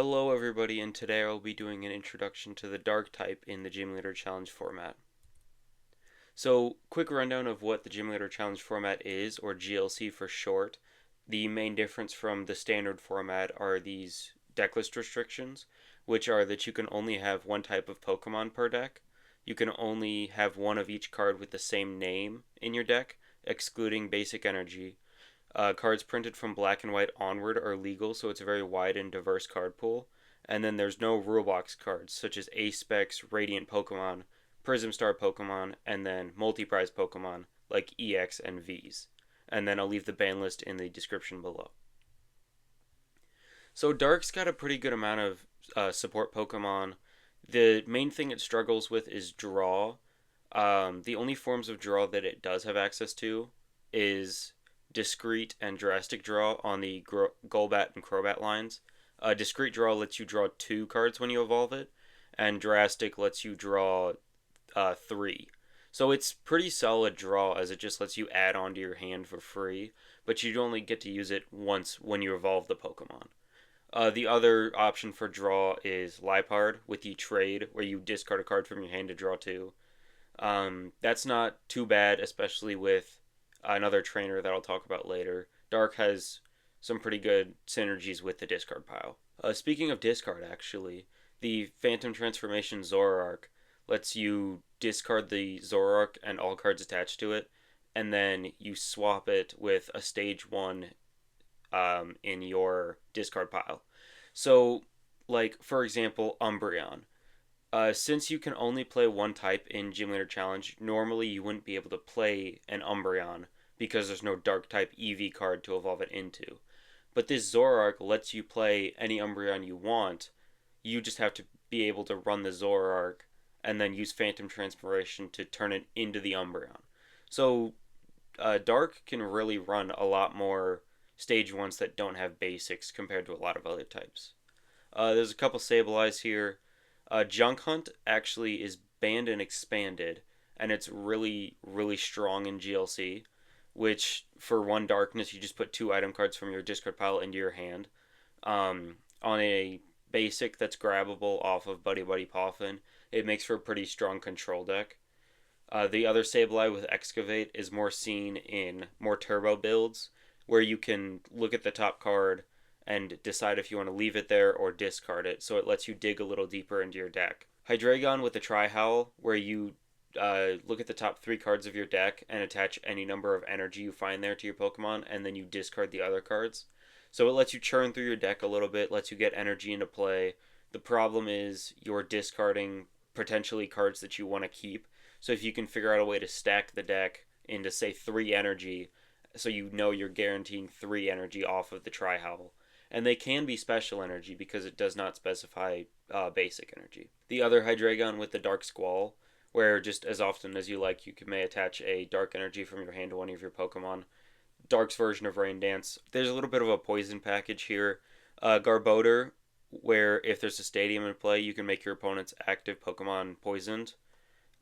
Hello everybody, and today I'll be doing an introduction to the Dark type in the Gym Leader Challenge format. So, quick rundown of what the Gym Leader Challenge format is, or GLC for short. The main difference from the standard format are these decklist restrictions, which are that you can only have one type of Pokemon per deck. You can only have one of each card with the same name in your deck, excluding basic energy. Cards printed from black and white onward are legal, so it's a very wide and diverse card pool. And then there's no rule box cards, such as Ace Specs, Radiant Pokemon, Prism Star Pokemon, and then multi prize Pokemon like EX and Vs. And then I'll leave the ban list in the description below. So Dark's got a pretty good amount of support Pokemon. The main thing it struggles with is draw. The only forms of draw that it does have access to is discrete and drastic draw on the Golbat and Crobat lines. Discrete draw lets you draw 2 cards when you evolve it, and drastic lets you draw 3. So it's pretty solid draw as it just lets you add onto your hand for free, but you only get to use it once when you evolve the Pokemon. The other option for draw is Liepard with the trade, where you discard a card from your hand to draw 2. That's not too bad, especially with another trainer that I'll talk about later. Dark has some pretty good synergies with the discard pile. Speaking of discard, actually, the Phantom Transformation Zoroark lets you discard the Zoroark and all cards attached to it, and then you swap it with a stage 1 in your discard pile. So, like, for example, Umbreon. Since you can only play one type in Gym Leader Challenge, normally you wouldn't be able to play an Umbreon because there's no Dark type EV card to evolve it into. But this Zoroark lets you play any Umbreon you want. You just have to be able to run the Zoroark and then use Phantom Transformation to turn it into the Umbreon. So Dark can really run a lot more stage 1s that don't have basics compared to a lot of other types. There's a couple Sableyes here. Junk Hunt actually is banned and expanded, and it's really, really strong in GLC, which for 1 darkness, you just put 2 item cards from your discard pile into your hand. On a basic that's grabbable off of Buddy Buddy Poffin, it makes for a pretty strong control deck. The other Sableye with Excavate is more seen in more turbo builds, where you can look at the top card and decide if you want to leave it there or discard it, so it lets you dig a little deeper into your deck. Hydreigon with the Tri-Howl, where you look at the top 3 cards of your deck and attach any number of energy you find there to your Pokemon, and then you discard the other cards. So it lets you churn through your deck a little bit, lets you get energy into play. The problem is you're discarding potentially cards that you want to keep. So if you can figure out a way to stack the deck into, say, 3 energy, so you know you're guaranteeing 3 energy off of the Tri-Howl. And they can be special energy because it does not specify basic energy. The other Hydreigon with the Dark Squall, where just as often as you like, you may attach a dark energy from your hand to one of your Pokemon. Dark's version of Rain Dance. There's a little bit of a poison package here. Garbodor, where if there's a stadium in play, you can make your opponent's active Pokemon poisoned.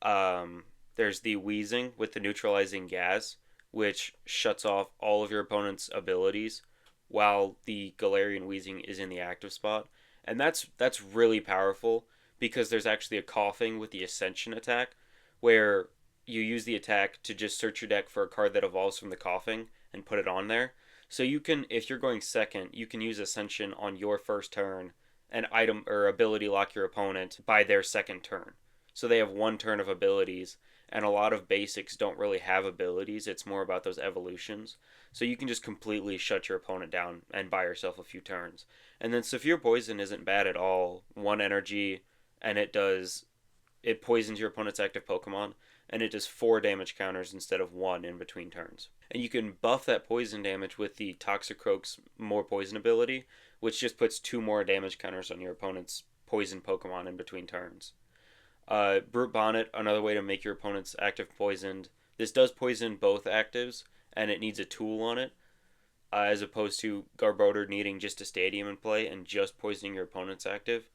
There's the Wheezing with the neutralizing gas, which shuts off all of your opponent's abilities while the Galarian Wheezing is in the active spot. And that's really powerful because there's actually a coughing with the Ascension attack where you use the attack to just search your deck for a card that evolves from the coughing and put it on there. So you can, if you're going second, you can use Ascension on your first turn and item or ability lock your opponent by their second turn. So they have 1 turn of abilities, and a lot of basics don't really have abilities. It's more about those evolutions. So you can just completely shut your opponent down and buy yourself a few turns. And then Severe Poison isn't bad at all. 1 energy, and it poisons your opponent's active Pokemon, and it does 4 damage counters instead of 1 in between turns. And you can buff that poison damage with the Toxicroak's More Poison ability, which just puts 2 more damage counters on your opponent's poison Pokemon in between turns. Brute Bonnet, another way to make your opponent's active poisoned. This does poison both actives, and it needs a tool on it, as opposed to Garbodor needing just a stadium in play and just poisoning your opponent's active.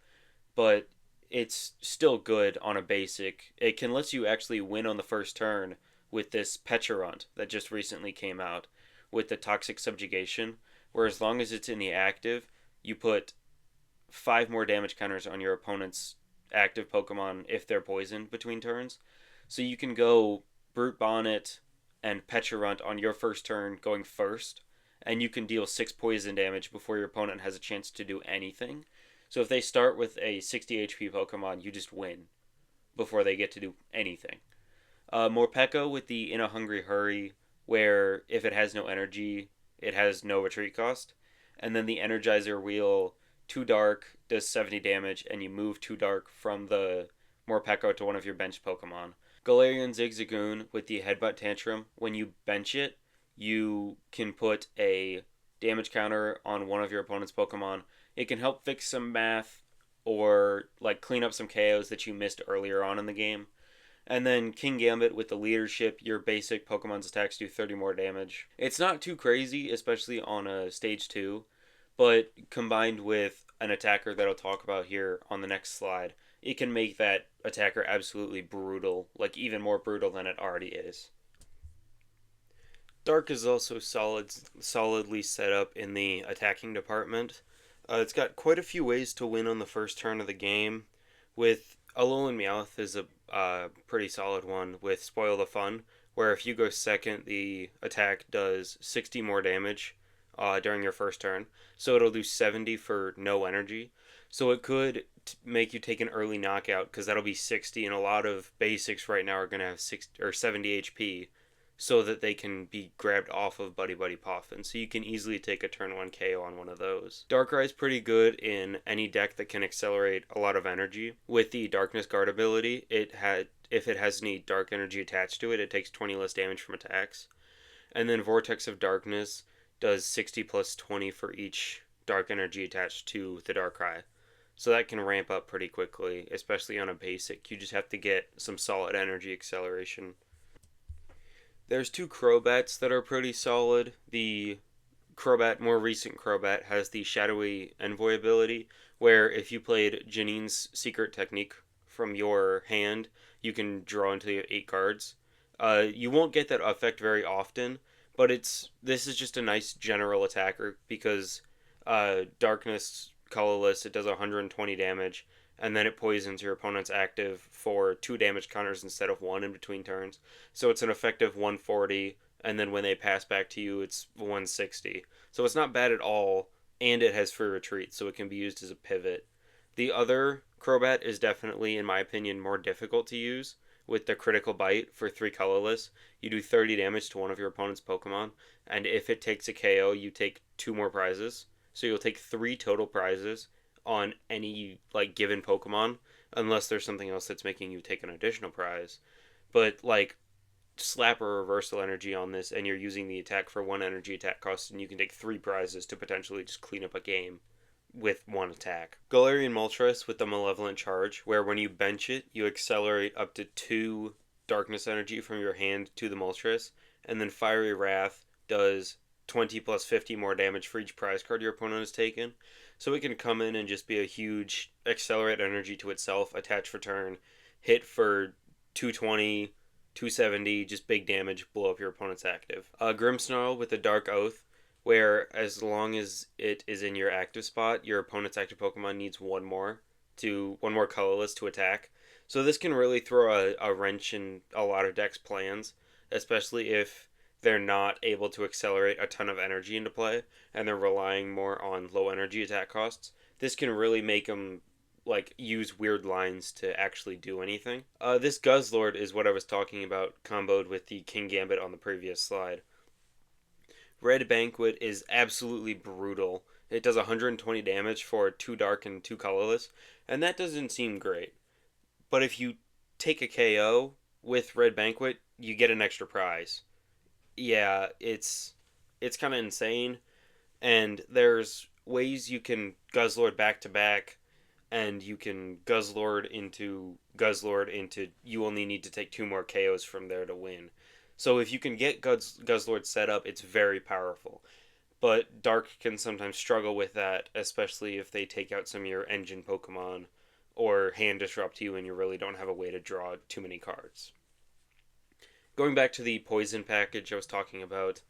But it's still good on a basic. It can let you actually win on the first turn with this Pecharunt that just recently came out with the Toxic Subjugation, where as long as it's in the active, you put 5 more damage counters on your opponent's active Pokemon if they're poisoned between turns. So you can go Brute Bonnet and Pecharunt on your first turn going first, and you can deal 6 poison damage before your opponent has a chance to do anything. So if they start with a 60 HP Pokemon, you just win before they get to do anything. Morpeko with the In a Hungry Hurry, where if it has no energy, it has no retreat cost. And then the Energizer Wheel, 2 Dark, does 70 damage, and you move 2 Dark from the Morpeko to one of your bench Pokemon. Galarian Zigzagoon with the Headbutt Tantrum, when you bench it, you can put a damage counter on one of your opponent's Pokemon. It can help fix some math or like clean up some KOs that you missed earlier on in the game. And then King Gambit with the leadership, your basic Pokemon's attacks do 30 more damage. It's not too crazy, especially on a stage 2, but combined with an attacker that I'll talk about here on the next slide, it can make that attacker absolutely brutal, like even more brutal than it already is. Dark is also solidly set up in the attacking department. It's got quite a few ways to win on the first turn of the game, with Alolan Meowth is a pretty solid one with Spoil the Fun, where if you go second, the attack does 60 more damage during your first turn. So it'll do 70 for no energy. So it could make you take an early knockout because that'll be 60, and a lot of basics right now are going to have 60 or 70 HP so that they can be grabbed off of Buddy Buddy Poffin. So you can easily take a turn 1 KO on one of those. Darkrai's pretty good in any deck that can accelerate a lot of energy. With the Darkness Guard ability, if it has any dark energy attached to it, it takes 20 less damage from attacks. And then Vortex of Darkness does 60 plus 20 for each dark energy attached to the Darkrai. So that can ramp up pretty quickly, especially on a basic. You just have to get some solid energy acceleration. There's 2 Crobats that are pretty solid. The more recent Crobat, has the Shadowy Envoy ability, where if you played Janine's Secret Technique from your hand, you can draw into 8 cards. You won't get that effect very often, but this is just a nice general attacker because Darkness Colorless, it does 120 damage, and then it poisons your opponent's active for 2 damage counters instead of 1 in between turns. So it's an effective 140, and then when they pass back to you, it's 160. So it's not bad at all, and it has free retreat, so it can be used as a pivot. The other Crobat is definitely, in my opinion, more difficult to use. With the Critical Bite for 3 colorless, you do 30 damage to one of your opponent's Pokemon, and if it takes a KO, you take 2 more prizes. So you'll take 3 total prizes on any like given Pokemon, unless there's something else that's making you take an additional prize. But like slap a reversal energy on this, and you're using the attack for 1 energy attack cost, and you can take 3 prizes to potentially just clean up a game with 1 attack. Galarian Moltres with the Malevolent Charge, where when you bench it, you accelerate up to 2 darkness energy from your hand to the Moltres, and then Fiery Wrath does 20 plus 50 more damage for each prize card your opponent has taken. So it can come in and just be a huge accelerate energy to itself, attach for turn, hit for 220, 270, just big damage, blow up your opponent's active. Grimmsnarl with the Dark Oath, where as long as it is in your active spot, your opponent's active Pokemon needs one more colorless to attack. So this can really throw a wrench in a lot of decks' plans, especially if they're not able to accelerate a ton of energy into play and they're relying more on low energy attack costs. This can really make them like use weird lines to actually do anything. This Guzzlord is what I was talking about, comboed with the King Gambit on the previous slide. Red Banquet is absolutely brutal. It does 120 damage for 2 dark and 2 colorless, and that doesn't seem great. But if you take a KO with Red Banquet, you get an extra prize. Yeah, it's kind of insane, and there's ways you can Guzzlord back to back, and you can Guzzlord into you only need to take 2 more KOs from there to win. So if you can get Guzzlord set up, it's very powerful. But Dark can sometimes struggle with that, especially if they take out some of your engine Pokemon or hand disrupt you and you really don't have a way to draw too many cards. Going back to the poison package I was talking about,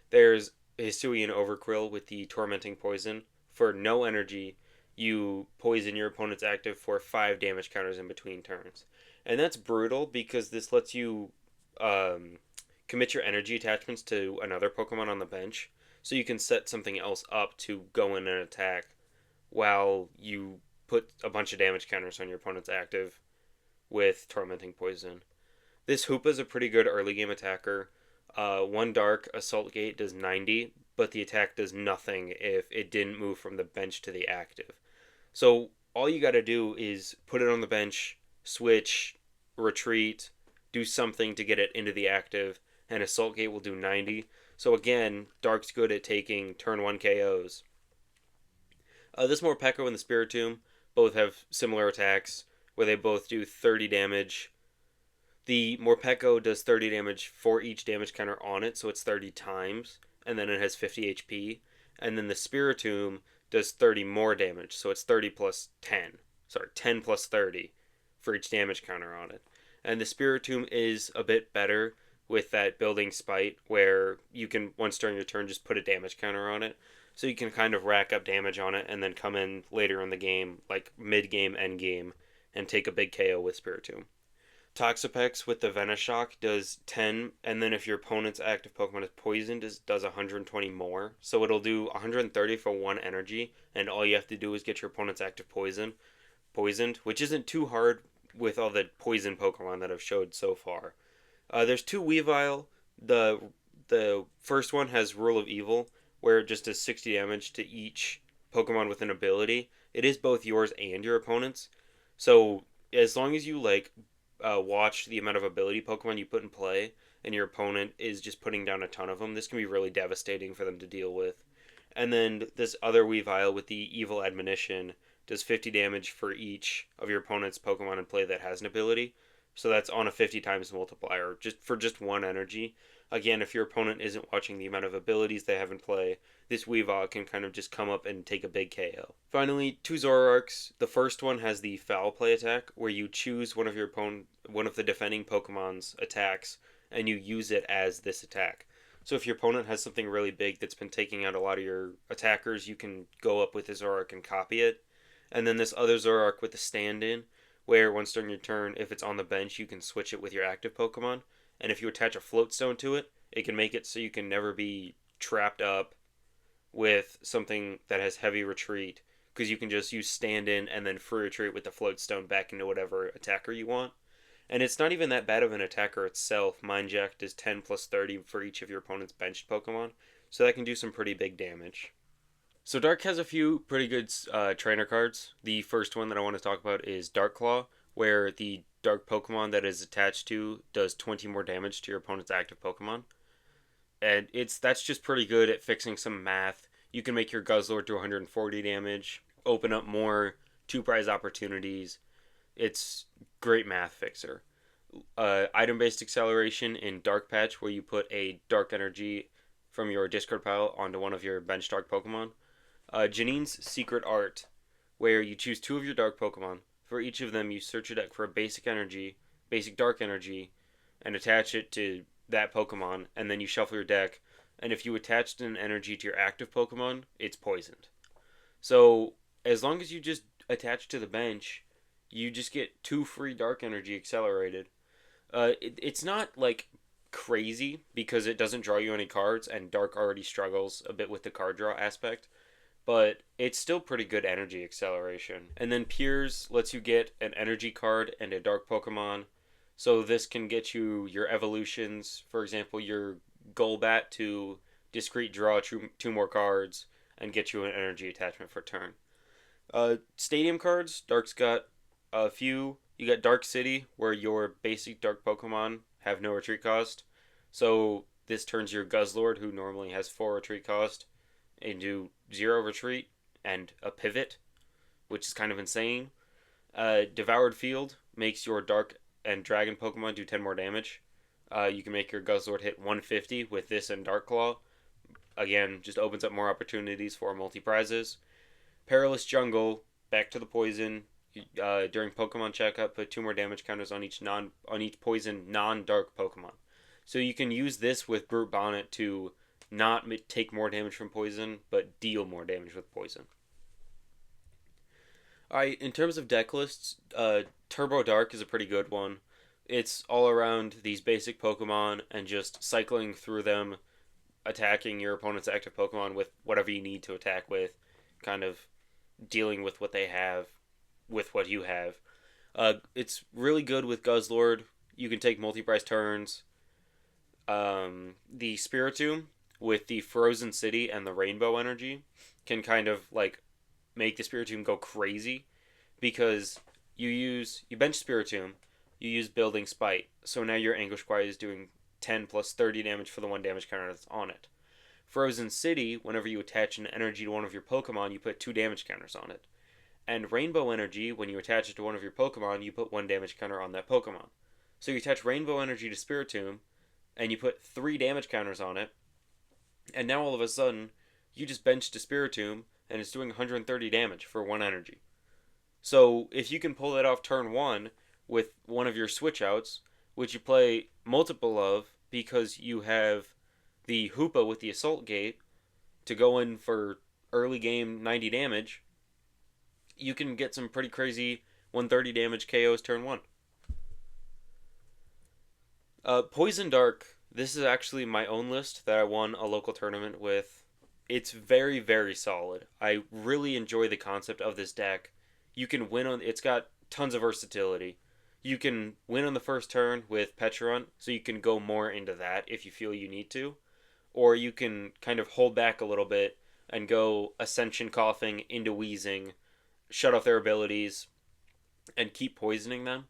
there's Hisuian Overqrill with the Tormenting Poison. For no energy, you poison your opponent's active for 5 damage counters in between turns. And that's brutal because this lets you um, commit your energy attachments to another Pokemon on the bench. So you can set something else up to go in and attack while you put a bunch of damage counters on your opponent's active with Tormenting Poison. This Hoopa is a pretty good early game attacker. One Dark Assault Gate does 90, but the attack does nothing if it didn't move from the bench to the active. So all you got to do is put it on the bench, switch, retreat, do something to get it into the active, and Assault Gate will do 90. So again, Dark's good at taking turn 1 KOs. This Morpeko and the Spiritomb both have similar attacks where they both do 30 damage. The Morpeko does 30 damage for each damage counter on it, so it's 30 times, and then it has 50 HP. And then the Spiritomb does 30 more damage, so it's 30 plus 10. Sorry, 10 plus 30 for each damage counter on it. And the Spiritomb is a bit better with that building spite, where you can, once during your turn, just put a damage counter on it. So you can kind of rack up damage on it and then come in later in the game, like mid game, end game, and take a big KO with Spiritomb. Toxapex with the Venoshock does 10, and then if your opponent's active Pokemon is poisoned, it does 120 more. So it'll do 130 for 1 energy, and all you have to do is get your opponent's active poisoned, which isn't too hard with all the poison Pokemon that I've showed so far. There's 2 Weavile. The first one has Rule of Evil, where it just does 60 damage to each Pokemon with an ability. It is both yours and your opponent's. So as long as you watch the amount of ability Pokemon you put in play, and your opponent is just putting down a ton of them, this can be really devastating for them to deal with. And then this other Weavile with the Evil Admonition does 50 damage for each of your opponent's Pokemon in play that has an ability. So that's on a 50 times multiplier, just for just 1 energy. Again, if your opponent isn't watching the amount of abilities they have in play, this Weavile can kind of just come up and take a big KO. Finally, 2 Zoroarks. The first one has the Foul Play attack, where you choose one of the defending Pokemon's attacks, and you use it as this attack. So if your opponent has something really big that's been taking out a lot of your attackers, you can go up with the Zoroark and copy it. And then this other Zoroark with the stand-in, where once during your turn, if it's on the bench, you can switch it with your active Pokemon. And if you attach a float stone to it, it can make it so you can never be trapped up with something that has heavy retreat, because you can just use stand in and then free retreat with the float stone back into whatever attacker you want. And it's not even that bad of an attacker itself. Mind Jack does 10 plus 30 for each of your opponent's benched Pokemon, so that can do some pretty big damage. So Dark has a few pretty good trainer cards. The first one that I want to talk about is Dark Claw, where the Dark Pokemon that is attached to does 20 more damage to your opponent's active Pokemon. And that's just pretty good at fixing some math. You can make your Guzzlord do 140 damage, open up more 2 prize opportunities. It's great math fixer. Item-based acceleration in Dark Patch, where you put a Dark Energy from your discard pile onto one of your bench Dark Pokemon. Janine's Secret Art, where you choose 2 of your Dark Pokemon. For each of them, you search your deck for a basic Dark Energy, and attach it to that Pokemon, and then you shuffle your deck. And if you attached an energy to your active Pokemon, it's poisoned. So as long as you just attach to the bench, you just get 2 free Dark Energy accelerated. It's not like crazy because it doesn't draw you any cards, and Dark already struggles a bit with the card draw aspect, but it's still pretty good energy acceleration. And then Piers lets you get an energy card and a Dark Pokemon. So this can get you your evolutions, for example, your Golbat to discrete draw 2 more cards and get you an energy attachment for turn. Stadium cards, Dark's got a few. You got Dark City, where your basic Dark Pokemon have no retreat cost. So this turns your Guzzlord, who normally has 4 retreat cost, into 0 retreat and a pivot, which is kind of insane. Devoured Field makes your Dark and Dragon Pokemon do 10 more damage. You can make your Guzzlord hit 150 with this and Dark Claw. Again, just opens up more opportunities for multi-prizes. Perilous Jungle, back to the poison. During Pokemon checkup, put 2 more damage counters on each poison non-dark Pokemon. So you can use this with Brute Bonnet to not take more damage from poison, but deal more damage with poison. In terms of deck lists, Turbo Dark is a pretty good one. It's all around these basic Pokemon and just cycling through them, attacking your opponent's active Pokemon with whatever you need to attack with, kind of dealing with what they have with what you have. It's really good with Guzzlord. You can take multi-price turns. The Spiritomb with the Frozen City and the Rainbow Energy can kind of like make the Spiritomb go crazy because you bench Spiritomb, you use Building Spite, so now your Anguish Quiet is doing 10 plus 30 damage for the 1 damage counter that's on it. Frozen City, whenever you attach an energy to one of your Pokemon, you put 2 damage counters on it. And Rainbow Energy, when you attach it to one of your Pokemon, you put 1 damage counter on that Pokemon. So you attach Rainbow Energy to Spiritomb, and you put 3 damage counters on it, and now all of a sudden, you just benched a Spiritomb, and it's doing 130 damage for 1 energy. So if you can pull that off turn 1 with one of your switch outs, which you play multiple of because you have the Hoopa with the Assault Gate to go in for early game 90 damage, you can get some pretty crazy 130 damage KOs turn 1. Poison Dark, this is actually my own list that I won a local tournament with. It's very, very solid. I really enjoy the concept of this deck. You can win on, it's got tons of versatility. You can win on the first turn with Pecharunt, so you can go more into that if you feel you need to. Or you can kind of hold back a little bit and go Ascension Coughing into Wheezing, shut off their abilities, and keep poisoning them.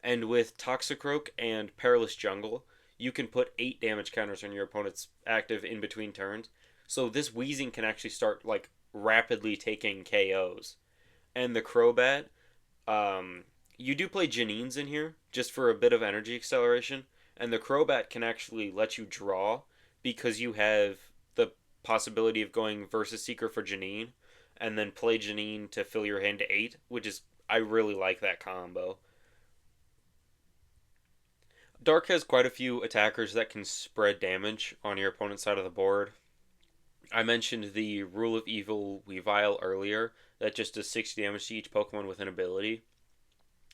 And with Toxicroak and Perilous Jungle, you can put 8 damage counters on your opponent's active in between turns. So this Wheezing can actually start like rapidly taking KOs. And the Crobat, you do play Janines in here just for a bit of energy acceleration. And the Crobat can actually let you draw because you have the possibility of going Versus Seeker for Janine and then play Janine to fill your hand to 8, which is, I really like that combo. Dark has quite a few attackers that can spread damage on your opponent's side of the board. I mentioned the Rule of Evil Weavile earlier, that just does 60 damage to each Pokemon with an ability.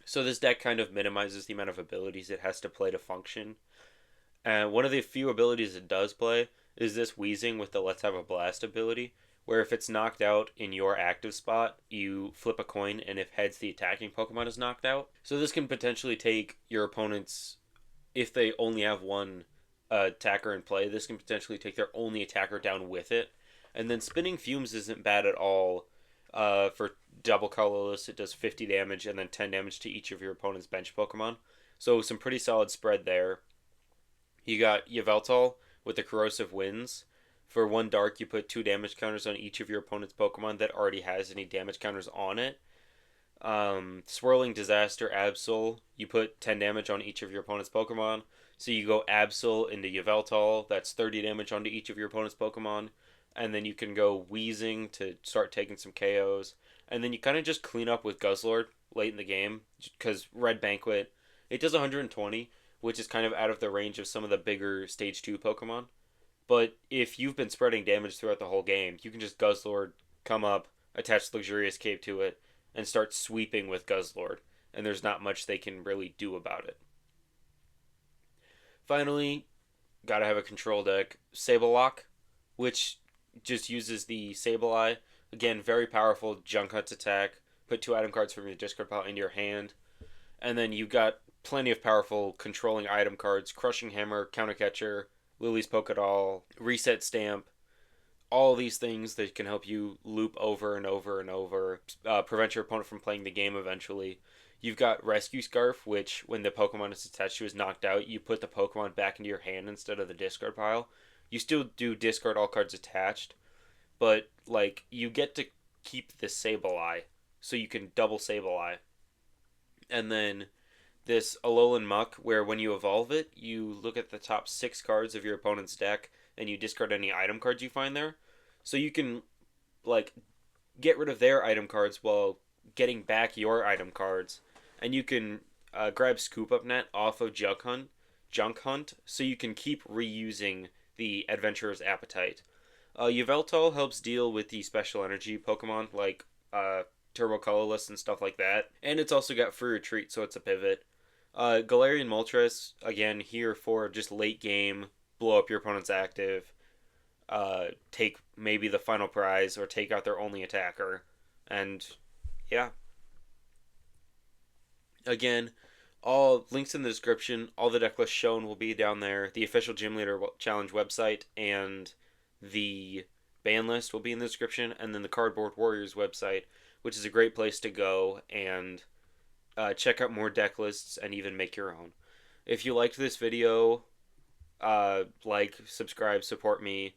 So this deck kind of minimizes the amount of abilities it has to play to function. And one of the few abilities it does play is this Wheezing with the Let's Have a Blast ability, where if it's knocked out in your active spot, you flip a coin, and if heads, the attacking Pokemon is knocked out. So this can potentially take your opponent's, if they only have one attacker in play, this can potentially take their only attacker down with it. And then Spinning Fumes isn't bad at all. For double colorless, it does 50 damage and then 10 damage to each of your opponent's bench Pokemon. So some pretty solid spread there. You got Yveltal with the Corrosive Winds. For 1 dark, you put 2 damage counters on each of your opponent's Pokemon that already has any damage counters on it. Swirling Disaster Absol, you put 10 damage on each of your opponent's Pokemon. So you go Absol into Yveltal, that's 30 damage onto each of your opponent's Pokemon. And then you can go Wheezing to start taking some KOs. And then you kind of just clean up with Guzzlord late in the game, because Red Banquet, it does 120, which is kind of out of the range of some of the bigger Stage 2 Pokemon. But if you've been spreading damage throughout the whole game, you can just Guzzlord, come up, attach Luxurious Cape to it, and start sweeping with Guzzlord. And there's not much they can really do about it. Finally, gotta have a control deck. Sablelock, which just uses the Sableye. Again, very powerful Junk Hunt's attack. Put 2 item cards from your discard pile into your hand. And then you got plenty of powerful controlling item cards. Crushing Hammer, Counter Catcher, Lily's Pokedoll, Reset Stamp. All these things that can help you loop over and over and over. Prevent your opponent from playing the game eventually. You've got Rescue Scarf, which when the Pokemon is attached to is knocked out, you put the Pokemon back into your hand instead of the discard pile. You still do discard all cards attached, but like you get to keep the Sableye, so you can double Sableye. And then this Alolan Muck, where when you evolve it, you look at the top 6 cards of your opponent's deck and you discard any item cards you find there. So you can like get rid of their item cards while getting back your item cards, and you can grab Scoop Up Net off of Junk Hunt, so you can keep reusing the Adventurer's Appetite. Yveltal helps deal with the special energy Pokemon like turbo colorless and stuff like that. And it's also got free retreat, so it's a pivot. Galarian Moltres, again, here for just late game, blow up your opponent's active, take maybe the final prize, or take out their only attacker. And yeah, again, all links in the description, all the deck lists shown will be down there. The official Gym Leader Challenge website and the ban list will be in the description, and then the Cardboard Warriors website, which is a great place to go and check out more deck lists and even make your own. If you liked this video, like, subscribe, support me.